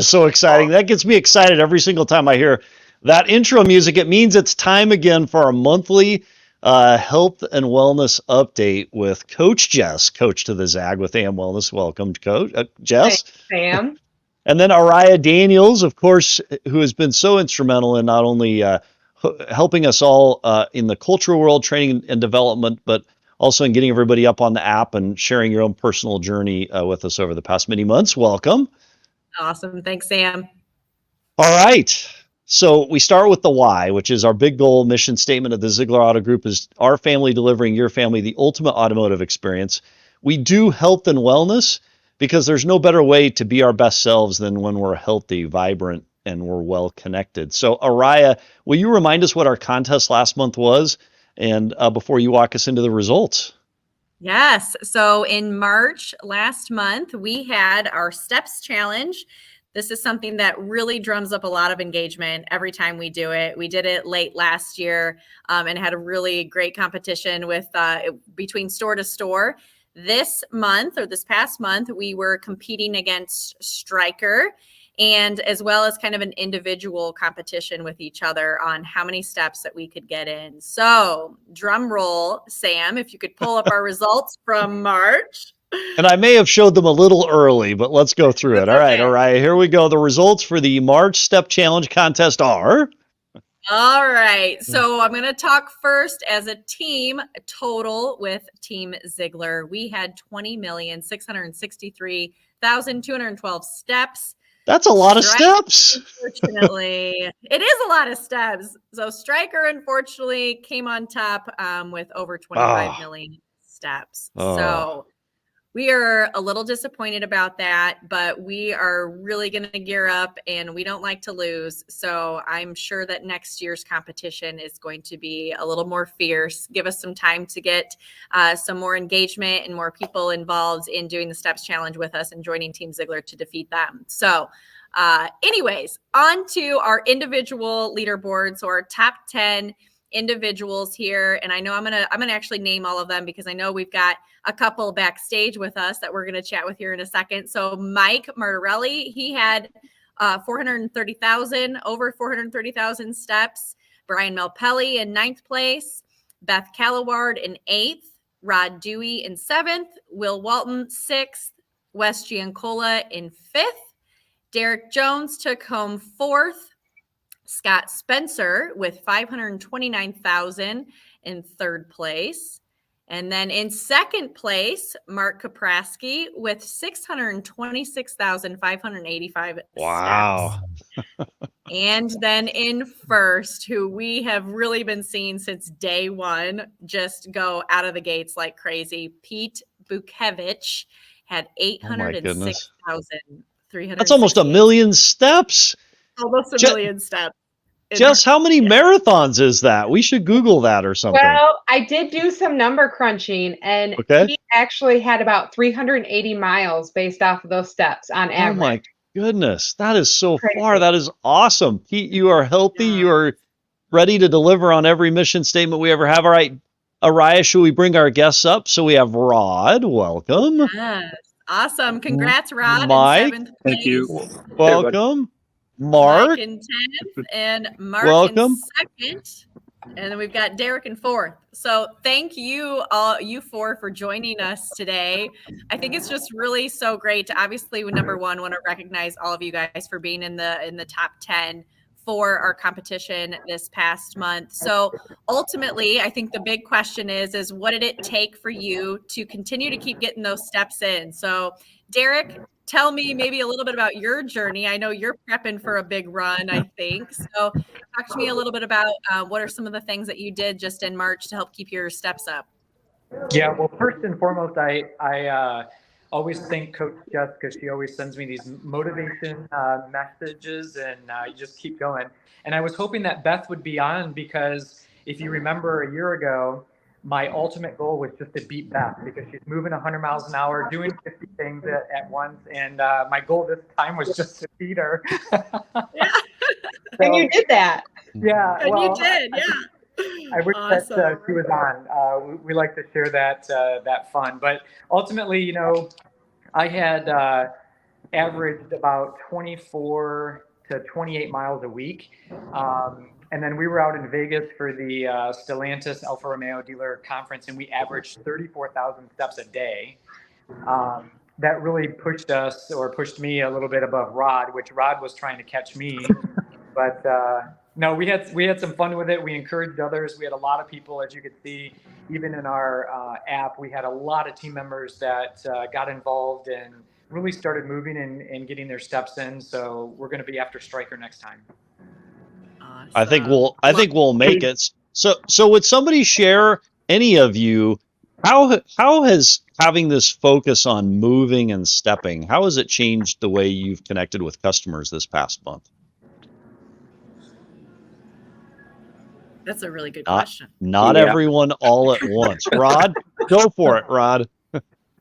is so exciting. That gets me excited every single time I hear that intro music. It means it's time again for our monthly health and wellness update with Coach Jess, Coach to the Zag with AM Wellness. Welcome, Coach Jess. Thanks, Sam. And then Araya Daniels, of course, who has been so instrumental in not only helping us all in the cultural world, training and development, but also in getting everybody up on the app and sharing your own personal journey with us over the past many months. Welcome. Awesome. Thanks, Sam. All right. So we start with the why, which is our big goal, mission statement of the Zeigler Auto Group is our family delivering your family the ultimate automotive experience. We do health and wellness because there's no better way to be our best selves than when we're healthy, vibrant, and we're well connected. So Araya, will you remind us what our contest last month was? And before you walk us into the results. Yes. So in March last month, we had our Steps Challenge. This is something that really drums up a lot of engagement every time we do it. We did it late last year and had a really great competition with between store to store. This month or this past month, we were competing against Stryker and as well as kind of an individual competition with each other on how many steps that we could get in. So drum roll, Sam, if you could pull up our results from March. And I may have showed them a little early, but let's go through it. All right, here we go. The results for the March Step Challenge contest are... All right. So I'm going to talk first as a team total with Team Zeigler. We had 20,663,212 steps. That's a lot of steps. Unfortunately, it is a lot of steps. So Stryker, unfortunately, came on top with over 25 million steps. So we are a little disappointed about that, but we are really going to gear up and we don't like to lose. So I'm sure that next year's competition is going to be a little more fierce. Give us some time to get some more engagement and more people involved in doing the Steps Challenge with us and joining Team Zeigler to defeat them. So anyways, on to our individual leaderboard. So our top 10 individuals here, and I know I'm gonna actually name all of them because I know we've got a couple backstage with us that we're gonna chat with here in a second. So Mike Martorelli, he had over 430,000 steps. Brian Melpelli in 9th place, Beth Callaward in 8th, Rod Dewey in 7th, Will Walton 6th, Wes Giancola in 5th, Derek Jones took home 4th, Scott Spencer with 529,000 in 3rd place. And then in 2nd place, Mark Kapraski with 626,585 Wow. steps. And then in 1st, who we have really been seeing since day one, just go out of the gates like crazy, Pete Bukevich had 806,300. That's almost a million steps. Almost a million steps. Jess, how many marathons is that? We should Google that or something. Well, I did do some number crunching, and he actually had about 380 miles based off of those steps on average. Oh, my goodness. That is so far. That is awesome. Pete, you are healthy. You are ready to deliver on every mission statement we ever have. All right, Araya, should we bring our guests up? So we have Rod. Welcome. Yes. Awesome. Congrats, Rod. Mike. In 7th place. Thank you. Welcome. Mark. Mike in 10th and Mark Welcome. in 2nd. And then we've got Derek in 4th. So thank you all, you four, for joining us today. I think it's just really so great to obviously, number one, want to recognize all of you guys for being in the top 10 for our competition this past month. So ultimately, I think the big question is what did it take for you to continue to keep getting those steps in? So Derek, tell me maybe a little bit about your journey. I know you're prepping for a big run, I think. So talk to me a little bit about what are some of the things that you did just in March to help keep your steps up? Yeah, well, first and foremost, I always thank Coach Jess because she always sends me these motivation messages, and you just keep going. And I was hoping that Beth would be on because if you remember a year ago, my ultimate goal was just to beat Beth because she's moving 100 miles an hour, doing 50 things at once. And my goal this time was just to beat her. Yeah. And you did that. Yeah. And well, you did, yeah. I wish that she was on. We like to share that fun. But ultimately, you know, I had averaged about 24 to 28 miles a week. And then we were out in Vegas for the Stellantis Alfa Romeo dealer conference, and we averaged 34,000 steps a day. That really pushed me a little bit above Rod, which Rod was trying to catch me. But no, we had some fun with it. We encouraged others. We had a lot of people, as you could see, even in our app, we had a lot of team members that got involved and really started moving and getting their steps in. So we're going to be after Stryker next time. Awesome. I think we'll make it. So would somebody share, any of you, how has having this focus on moving and stepping, how has it changed the way you've connected with customers this past month? That's a really good question. Not everyone all at once. Rod, go for it, Rod.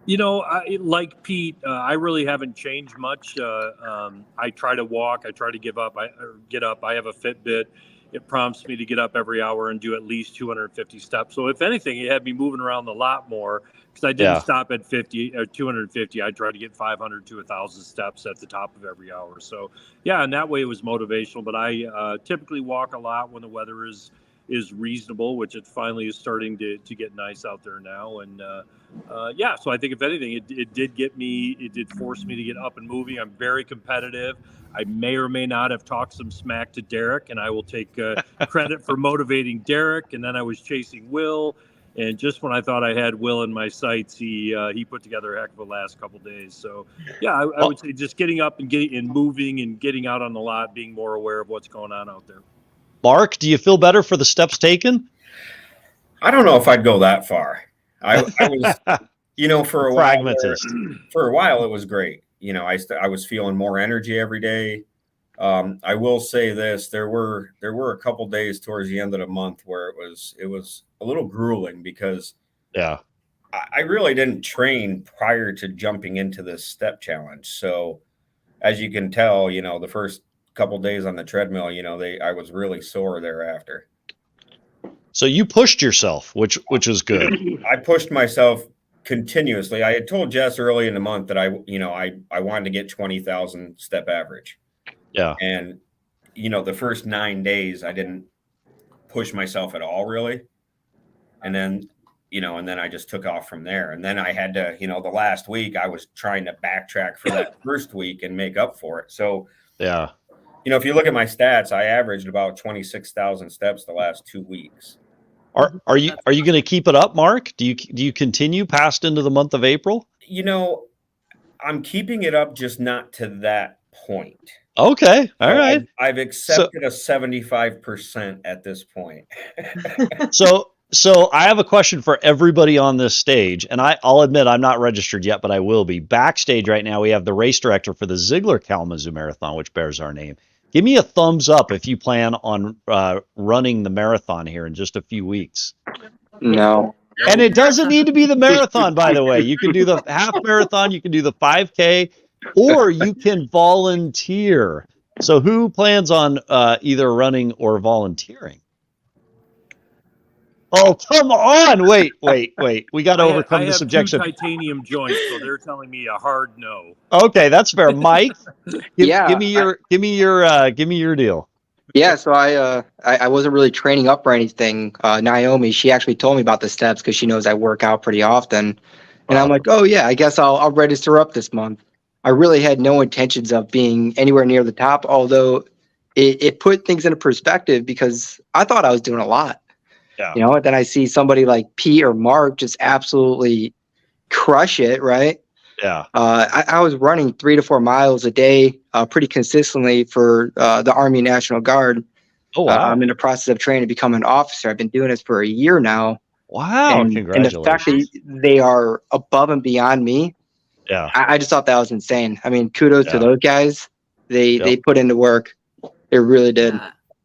Like Pete, I really haven't changed much. I try to walk. I try to get up. I have a Fitbit. It prompts me to get up every hour and do at least 250 steps. So if anything, it had me moving around a lot more because I didn't stop at 50 or 250. I tried to get 500 to 1,000 steps at the top of every hour. So yeah, and that way it was motivational. But I typically walk a lot when the weather is reasonable, which it finally is starting to get nice out there now. And so I think if anything, it did force me to get up and moving. I'm very competitive. I may or may not have talked some smack to Derek, and I will take credit for motivating Derek. And then I was chasing Will, and just when I thought I had Will in my sights, he put together a heck of a last couple of days. So yeah, I would say just getting up and moving and getting out on the lot, being more aware of what's going on out there. Mark, do you feel better for the steps taken? I don't know if I'd go that far. I was, for a while it was great. I was feeling more energy every day. I will say this: there were a couple days towards the end of the month where it was a little grueling because I really didn't train prior to jumping into this step challenge. So as you can tell, the first couple days on the treadmill, I was really sore thereafter. So you pushed yourself, which is good. I pushed myself continuously. I had told Jess early in the month that I wanted to get 20,000 step average. Yeah. And the first 9 days I didn't push myself at all really. And then I just took off from there. And then I had to, the last week I was trying to backtrack for that first week and make up for it. So yeah. If you look at my stats, I averaged about 26,000 steps the last 2 weeks. Are you going to keep it up, Mark? Do you continue past into the month of April? I'm keeping it up, just not to that point. Okay. All right. I've accepted a 75% at this point. So I have a question for everybody on this stage, and I'll admit I'm not registered yet, but I will be. Backstage right now, we have the race director for the Zeigler Kalamazoo Marathon, which bears our name. Give me a thumbs up if you plan on running the marathon here in just a few weeks. No. And it doesn't need to be the marathon, by the way. You can do the half marathon, you can do the 5K, or you can volunteer. So who plans on either running or volunteering? Oh, come on. Wait. We got to overcome this objection. I have 2 titanium joints, so they're telling me a hard no. Okay, that's fair. Mike, give me your deal. Yeah, so I wasn't really training up or anything. Naomi, she actually told me about the steps because she knows I work out pretty often. And I'm like, oh yeah, I guess I'll register up this month. I really had no intentions of being anywhere near the top, although it put things into perspective because I thought I was doing a lot. Yeah. And then I see somebody like Pete or Mark just absolutely crush it, right? Yeah. I was running 3 to 4 miles a day pretty consistently for the Army National Guard. Oh, wow. I'm in the process of training to become an officer. I've been doing this for a year now. Wow. Congratulations. And the fact that they are above and beyond me, I just thought that was insane. I mean, kudos to those guys. They put into work. They really did.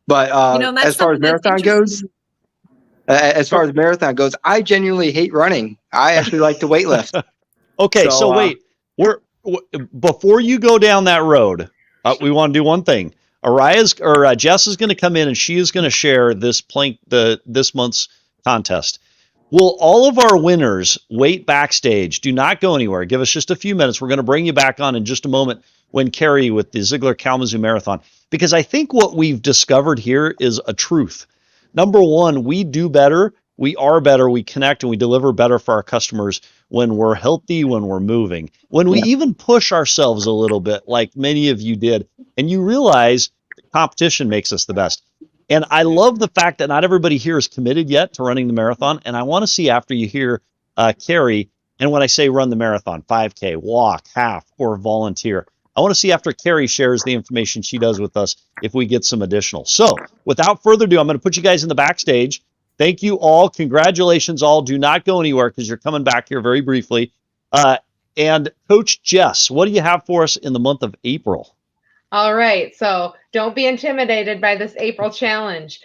But as far as marathon goes, I genuinely hate running. I actually like to weightlift. Okay, so wait. Before you go down that road, we want to do one thing. Jess is going to come in and she is going to share this month's contest. Will all of our winners wait backstage? Do not go anywhere. Give us just a few minutes. We're going to bring you back on in just a moment when Carrie with the Zeigler Kalamazoo Marathon, because I think what we've discovered here is a truth. Number one, we do better, we are better, we connect, and we deliver better for our customers when we're healthy, when we're moving, when we even push ourselves a little bit, like many of you did, and you realize competition makes us the best. And I love the fact that not everybody here is committed yet to running the marathon. And I want to see after you hear Carrie, and when I say run the marathon, 5K, walk, half, or volunteer, I want to see after Carrie shares the information she does with us if we get some additional. So without further ado, I'm going to put you guys in the backstage. Thank you all. Congratulations all. Do not go anywhere because you're coming back here very briefly. And Coach Jess, what do you have for us in the month of April? All right, so don't be intimidated by this April challenge.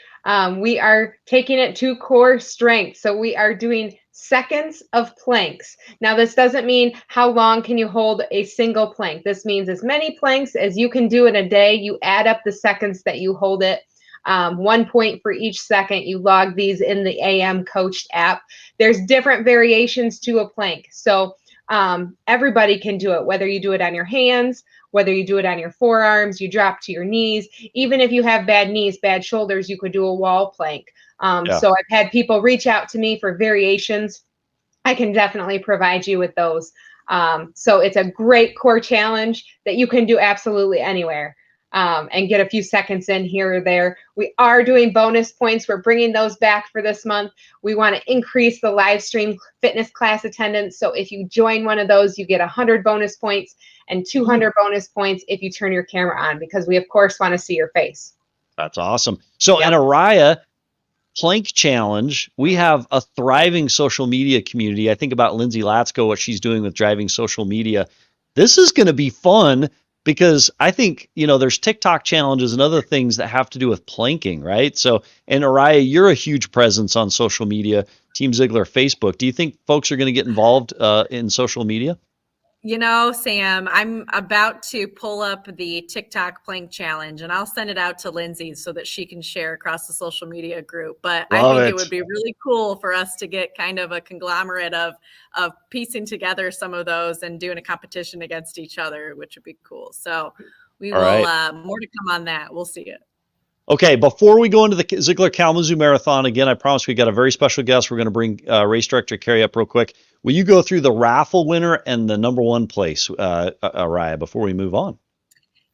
We are taking it to core strength. So we are doing seconds of planks. Now, this doesn't mean how long can you hold a single plank. This means as many planks as you can do in a day. You add up the seconds that you hold it. 1 point for each second. You log these in the AM Coached app. There's different variations to a plank. So everybody can do it, whether you do it on your hands, whether you do it on your forearms, you drop to your knees. Even if you have bad knees, bad shoulders, you could do a wall plank. So I've had people reach out to me for variations. I can definitely provide you with those. So it's a great core challenge that you can do absolutely anywhere. And get a few seconds in here or there. We are doing bonus points. We're bringing those back for this month. We want to increase the live stream fitness class attendance. So if you join one of those, you get 100 bonus points and 200 bonus points if you turn your camera on, because we, of course, want to see your face. That's awesome. So, and Araya, Plank Challenge, we have a thriving social media community. I think about Lindsay Latsko, what she's doing with driving social media. This is going to be fun because I think, there's TikTok challenges and other things that have to do with planking, right? So, and Araya, you're a huge presence on social media, Team Zeigler Facebook. Do you think folks are going to get involved in social media? Sam, I'm about to pull up the TikTok plank challenge and I'll send it out to Lindsay so that she can share across the social media group. But I think it would be really cool for us to get kind of a conglomerate of piecing together some of those and doing a competition against each other, which would be cool. So we will, more to come on that. We'll see it. Okay, before we go into the Zeigler Kalamazoo Marathon, again, I promise we got a very special guest. We're going to bring race director Carrie up real quick. Will you go through the raffle winner and the number one place, Araya, before we move on?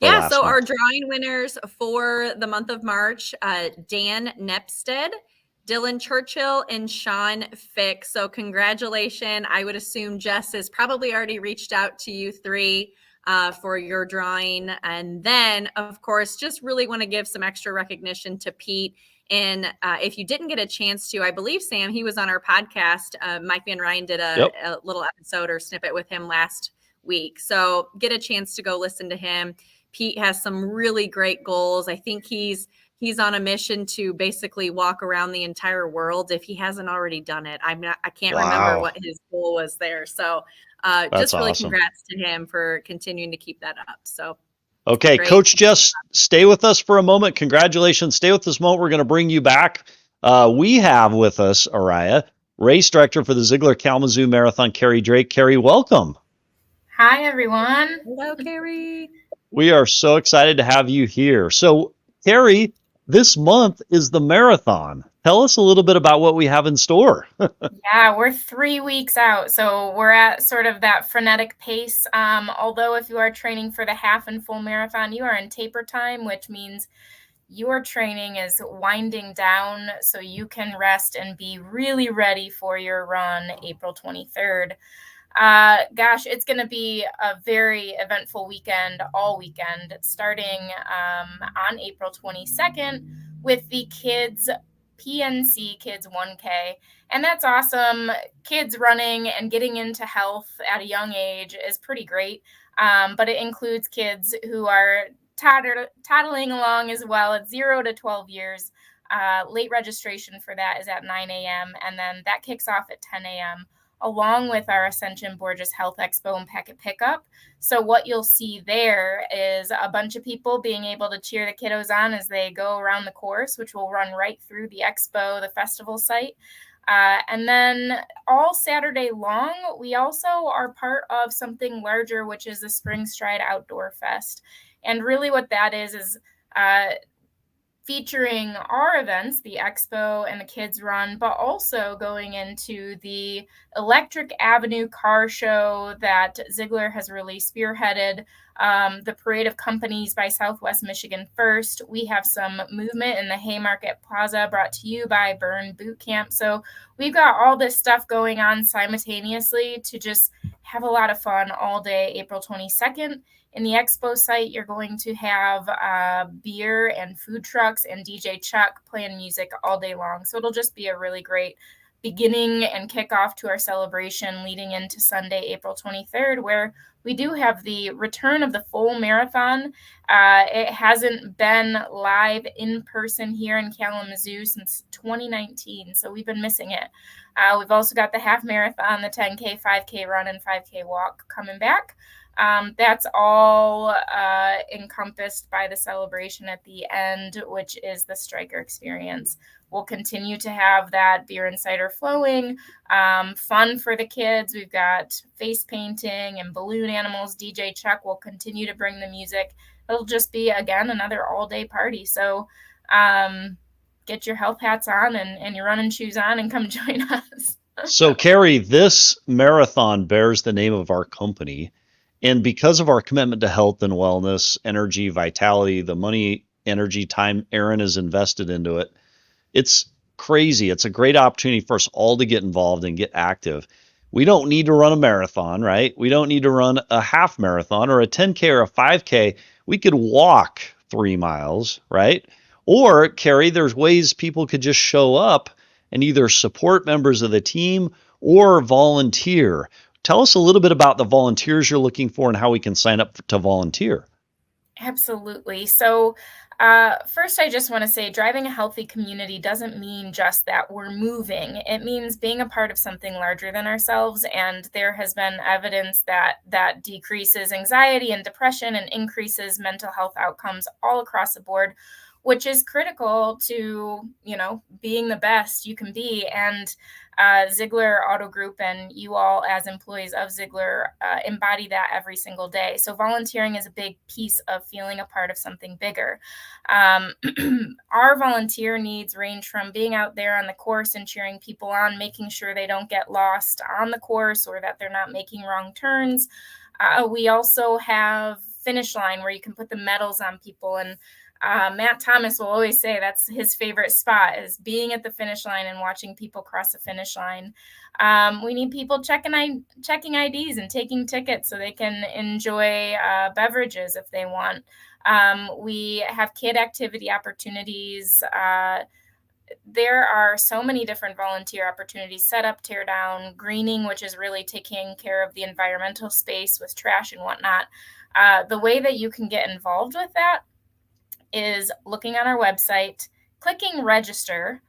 Yeah, so our drawing winners for the month of March, Dan Nepstead, Dylan Churchill, and Sean Fick. So congratulations. I would assume Jess has probably already reached out to you three for your drawing. And then, of course, just really want to give some extra recognition to Pete. And if you didn't get a chance to, I believe, Sam, he was on our podcast. Mike Van Ryan did a little episode or snippet with him last week. So get a chance to go listen to him. Pete has some really great goals. I think he's on a mission to basically walk around the entire world if he hasn't already done it. I can't remember what his goal was there. So just really awesome. Congrats to him for continuing to keep that up. So, okay, great. Coach Jess, stay with us for a moment. Congratulations. Stay with us a moment. We're going to bring you back. We have with us, Araya, race director for the Zeigler Kalamazoo Marathon, Carrie Drake. Carrie, welcome. Hi, everyone. Hello, Carrie. We are so excited to have you here. So, Carrie, this month is the marathon. Tell us a little bit about what we have in store. Yeah, we're 3 weeks out. So we're at sort of that frenetic pace. Although if you are training for the half and full marathon, you are in taper time, which means your training is winding down so you can rest and be really ready for your run April 23rd. Gosh, it's going to be a very eventful weekend, all weekend, starting on April 22nd with the kids PNC Kids 1K. And that's awesome. Kids running and getting into health at a young age is pretty great. But it includes kids who are toddling along as well at 0 to 12 years. Late registration for that is at 9 a.m. And then that kicks off at 10 a.m. along with our Ascension Borges Health Expo and Packet Pickup. So what you'll see there is a bunch of people being able to cheer the kiddos on as they go around the course, which will run right through the expo, the festival site. And then all Saturday long, we also are part of something larger, which is the Spring Stride Outdoor Fest. And really what that is featuring our events, the expo and the kids run, but also going into the Electric Avenue car show that Zeigler has really spearheaded, the Parade of Companies by Southwest Michigan First. We have some movement in the Haymarket Plaza brought to you by Burn Boot Camp. So we've got all this stuff going on simultaneously to just have a lot of fun all day, April 22nd. In the expo site, you're going to have beer and food trucks and DJ Chuck playing music all day long. So it'll just be a really great beginning and kickoff to our celebration leading into Sunday, April 23rd, where we do have the return of the full marathon. It hasn't been live in person here in Kalamazoo since 2019, so we've been missing it. We've also got the half marathon, the 10K, 5K run, and 5K walk coming back. That's all encompassed by the celebration at the end, which is the Stryker experience. We'll continue to have that beer and cider flowing, fun for the kids. We've got face painting and balloon animals. DJ Chuck will continue to bring the music. It'll just be, again, another all-day party. So get your health hats on and your running shoes on and come join us. So, Carrie, this marathon bears the name of our company. And because of our commitment to health and wellness, energy, vitality, the money, energy, time Aaron has invested into it, it's crazy. It's a great opportunity for us all to get involved and get active. We don't need to run a marathon, right? We don't need to run a half marathon or a 10K or a 5K. We could walk 3 miles, right? Or, Carrie, there's ways people could just show up and either support members of the team or volunteer. Tell us a little bit about the volunteers you're looking for and how we can sign up to volunteer. Absolutely. So first, I just want to say driving a healthy community doesn't mean just that we're moving. It means being a part of something larger than ourselves. And there has been evidence that decreases anxiety and depression and increases mental health outcomes all across the board, which is critical to, being the best you can be. And Zeigler Auto Group and you all as employees of Zeigler embody that every single day. So volunteering is a big piece of feeling a part of something bigger. Our volunteer needs range from being out there on the course and cheering people on, making sure they don't get lost on the course or that they're not making wrong turns. We also have Finish Line where you can put the medals on people, and Matt Thomas will always say that's his favorite spot is being at the finish line and watching people cross the finish line. We need people checking IDs and taking tickets so they can enjoy beverages if they want. We have kid activity opportunities. There are so many different volunteer opportunities: set up, tear down, greening, which is really taking care of the environmental space with trash and whatnot. The way that you can get involved with that is looking on our website, clicking register,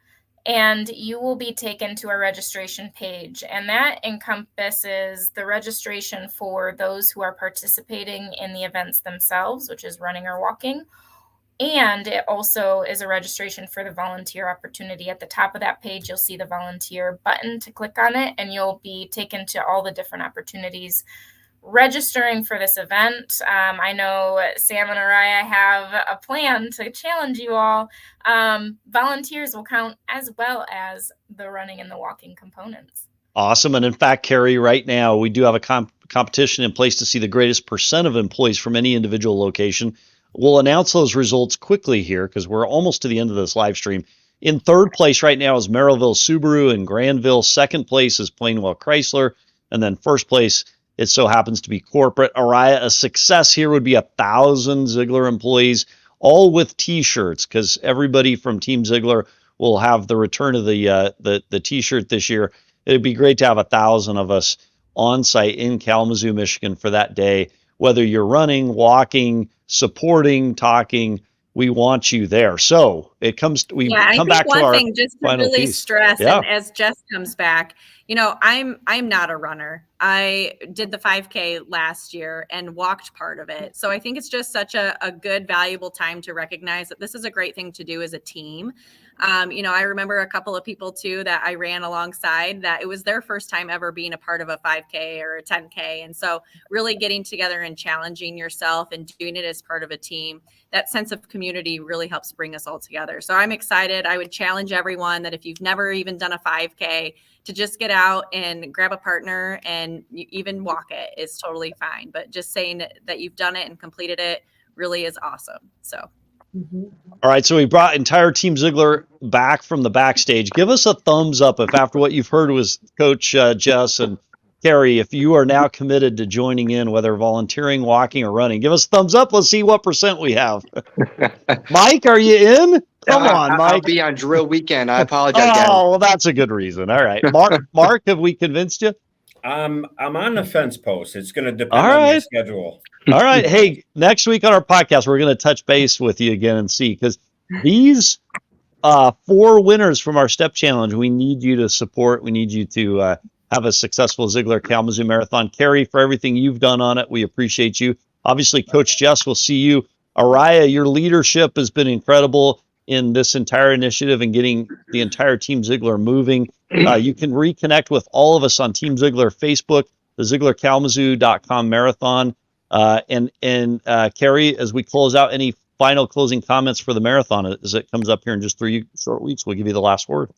and you will be taken to our registration page. And that encompasses the registration for those who are participating in the events themselves, which is running or walking. And it also is a registration for the volunteer opportunity. At the top of that page, you'll see the volunteer button to click on it, and you'll be taken to all the different opportunities. Registering for this event, I know Sam and Araya have a plan to challenge you all. Volunteers will count as well as the running and the walking components. Awesome. And in fact, Carrie, right now we do have a competition in place to see the greatest percent of employees from any individual location. We'll announce those results quickly here because we're almost to the end of this live stream. In third place right now is Merrillville Subaru and Granville. Second place is Plainwell Chrysler. And then first place, it so happens to be corporate. Araya, a success here would be 1,000 Zeigler employees, all with T-shirts, because everybody from Team Zeigler will have the return of the T-shirt this year. It'd be great to have 1,000 of us on site in Kalamazoo, Michigan for that day. Whether you're running, walking, supporting, talking, we want you there. So it comes. We come back to our thing just to really piece. stress, Yeah. and as Jess comes back, I'm not a runner. I did the 5K last year and walked part of it. So I think it's just such a good, valuable time to recognize that this is a great thing to do as a team. I remember a couple of people too that I ran alongside that it was their first time ever being a part of a 5K or a 10K. And so really getting together and challenging yourself and doing it as part of a team, that sense of community really helps bring us all together. So I'm excited. I would challenge everyone that if you've never even done a 5K, to just get out and grab a partner and even walk it is totally fine. But just saying that you've done it and completed it really is awesome. So. All right, so we brought entire Team Zeigler back from the backstage. Give us a thumbs up if after what you've heard was Coach Jess and Carrie, if you are now committed to joining in, whether volunteering, walking, or running. Give us a thumbs up. Let's see what % we have. Mike, are you in? Come on, Mike. I'll be on drill weekend. I apologize, guys. Oh, well, that's a good reason. All right. Mark, have we convinced you? I'm on the fence post. It's going to depend on my schedule. All right. Hey, next week on our podcast, we're going to touch base with you again and see, because these 4 winners from our step challenge, we need you to support. We need you to have a successful Zeigler Kalamazoo Marathon. Carrie, for everything you've done on it, we appreciate you. Obviously, Coach Jess, we'll see you. Araya, your leadership has been incredible in this entire initiative and getting the entire Team Zeigler moving. You can reconnect with all of us on Team Zeigler Facebook, the ZeiglerKalamazoo.com marathon. And Carrie, as we close out, any final closing comments for the marathon as it comes up here in just 3 short weeks? We'll give you the last word.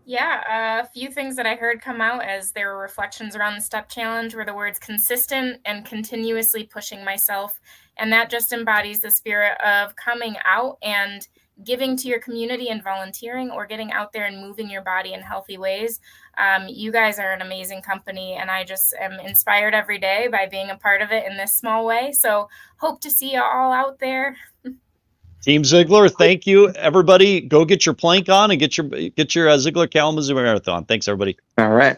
Yeah, a few things that I heard come out as there were reflections around the step challenge were the words consistent and continuously pushing myself. And that just embodies the spirit of coming out and giving to your community and volunteering, or getting out there and moving your body in healthy ways. You guys are an amazing company, and I just am inspired every day by being a part of it in this small way. So hope to see you all out there. Team Zeigler, thank you. Everybody, go get your plank on and get your Zeigler Kalamazoo Marathon. Thanks, everybody. All right.